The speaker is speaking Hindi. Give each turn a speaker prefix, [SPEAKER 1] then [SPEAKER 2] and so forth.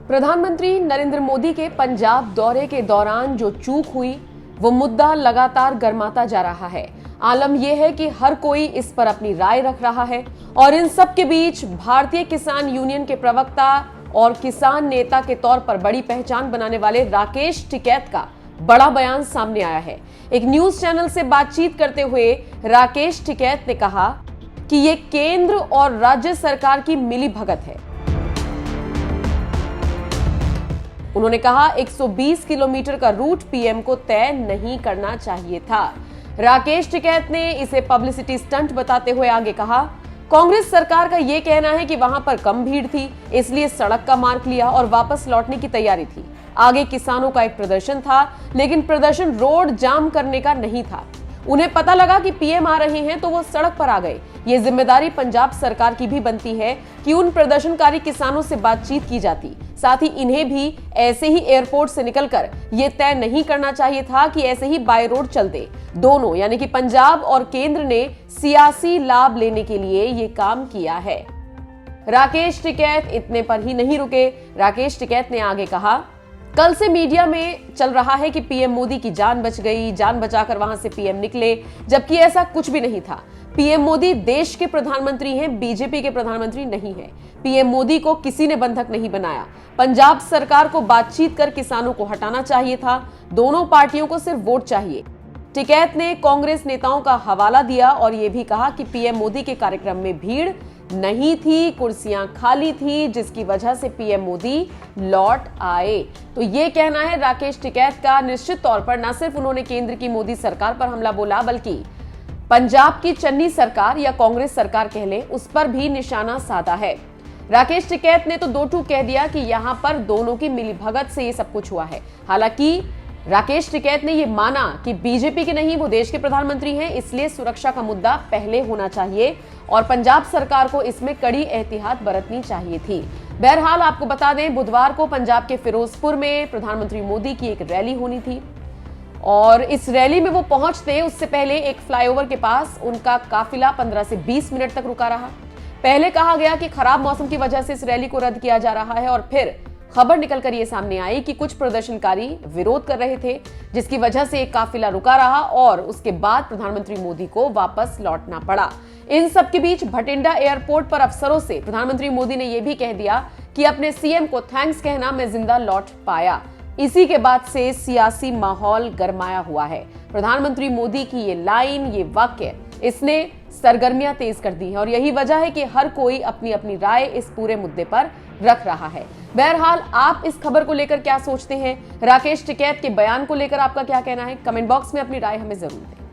[SPEAKER 1] प्रधानमंत्री नरेंद्र मोदी के पंजाब दौरे के दौरान जो चूक हुई वो मुद्दा लगातार गर्माता जा रहा है। आलम यह है कि हर कोई इस पर अपनी राय रख रहा है और इन सब के बीच भारतीय किसान यूनियन के प्रवक्ता और किसान नेता के तौर पर बड़ी पहचान बनाने वाले राकेश टिकैत का बड़ा बयान सामने आया है। एक न्यूज चैनल से बातचीत करते हुए राकेश टिकैत ने कहा कि ये केंद्र और राज्य सरकार की मिलीभगत है। उन्होंने कहा 120 किलोमीटर का रूट पीएम को तय नहीं करना चाहिए था। राकेश टिकैत ने इसे पब्लिसिटी स्टंट बताते हुए आगे कहा, कांग्रेस सरकार का यह कहना है कि वहां पर कम भीड़ थी, इसलिए सड़क का मार्ग लिया और वापस लौटने की तैयारी थी। आगे किसानों का एक प्रदर्शन था, लेकिन प्रदर्शन रोड जाम करने का नहीं था। उन्हें पता लगा कि पीएम आ रहे हैं तो वो सड़क पर आ गए। ये जिम्मेदारी पंजाब सरकार की भी बनती है कि उन प्रदर्शनकारी किसानों से बातचीत की जाती। साथ ही इन्हें भी ऐसे ही एयरपोर्ट से निकलकर ये तय नहीं करना चाहिए था कि ऐसे ही बाय रोड चल दे। दोनों यानी कि पंजाब और केंद्र ने सियासी लाभ लेने के लिए ये काम किया है। राकेश टिकैत इतने पर ही नहीं रुके। राकेश टिकैत ने आगे कहा, कल से मीडिया में चल रहा है कि पीएम मोदी की जान बच गई, जान बचाकर वहां से पीएम निकले, जबकि ऐसा कुछ भी नहीं था। पीएम मोदी देश के प्रधानमंत्री हैं, बीजेपी के प्रधानमंत्री नहीं है। पीएम मोदी को किसी ने बंधक नहीं बनाया। पंजाब सरकार को बातचीत कर किसानों को हटाना चाहिए था। दोनों पार्टियों को सिर्फ वोट चाहिए। टिकैत ने कांग्रेस नेताओं का हवाला दिया और यह भी कहा कि पीएम मोदी के कार्यक्रम में भीड़ नहीं थी, कुर्सियां खाली थी, जिसकी वजह से पीएम मोदी लौट आए। तो ये कहना है राकेश टिकैत का। निश्चित तौर पर न सिर्फ उन्होंने केंद्र की मोदी सरकार पर हमला बोला, बल्कि पंजाब की चन्नी सरकार या कांग्रेस सरकार कह लें, उस पर भी निशाना साधा है। राकेश टिकैत ने तो दो टूक कह दिया कि यहां पर दोनों की मिलीभगत से ये सब कुछ हुआ है। हालांकि राकेश टिकैत ने यह माना कि बीजेपी के नहीं, वो देश के प्रधानमंत्री हैं, इसलिए सुरक्षा का मुद्दा पहले होना चाहिए और पंजाब सरकार को इसमें कड़ी एहतियात बरतनी चाहिए थी। बहरहाल आपको बता दें, बुधवार को पंजाब के फिरोजपुर में प्रधानमंत्री मोदी की एक रैली होनी थी और इस रैली में वो पहुंचते उससे पहले एक फ्लाईओवर के पास उनका काफिला 15 से 20 मिनट तक रुका रहा। पहले कहा गया कि खराब मौसम की वजह से इस रैली को रद्द किया जा रहा है और फिर खबर निकलकर ये सामने आई कि कुछ प्रदर्शनकारी विरोध कर रहे थे, जिसकी वजह से एक काफिला रुका रहा और उसके बाद प्रधानमंत्री मोदी को वापस लौटना पड़ा। इन सब के बीच भटिंडा एयरपोर्ट पर अफसरों से प्रधानमंत्री मोदी ने यह भी कह दिया कि अपने सीएम को थैंक्स कहना मैं जिंदा लौट पाया। इसी के बाद से सियासी माहौल गरमाया हुआ है। प्रधानमंत्री मोदी की ये लाइन, ये वाक्य, इसने सरगर्मियां तेज कर दी हैं और यही वजह है कि हर कोई अपनी अपनी राय इस पूरे मुद्दे पर रख रहा है। बहरहाल आप इस खबर को लेकर क्या सोचते हैं? राकेश टिकैत के बयान को लेकर आपका क्या कहना है? कमेंट बॉक्स में अपनी राय हमें जरूर दें।